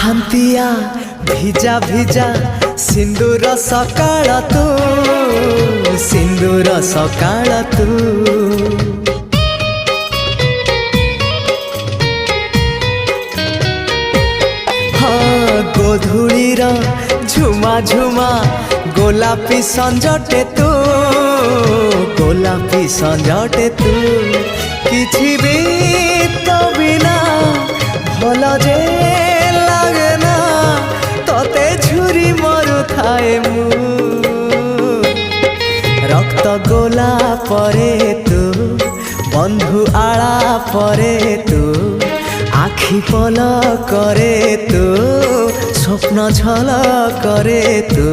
ପାହାନ୍ତିଆ ଭିଜା ଭିଜା ସିନ୍ଦୁର ସକାଳ ତୁ, ସିନ୍ଦୁର ସକାଳ ତୁ। ହଁ ଗୋଧୂଳିର ଝୁମା ଝୁମା ଗୋଲାପୀ ସଞ୍ଜଟେ ତୁ, ଗୋଲାପୀ ସଞ୍ଜଟେ ତୁ। କିଛି ବି ତ ବିନା ଭଲ ଯେ লাগে না, তোতে ঝুরি মরুথায়ে মু। রক্ত গোলা পরে তু, বন্ধু আড়া পরে তু, আখি পল করে তু, স্বপ্ন ঝল করে তু।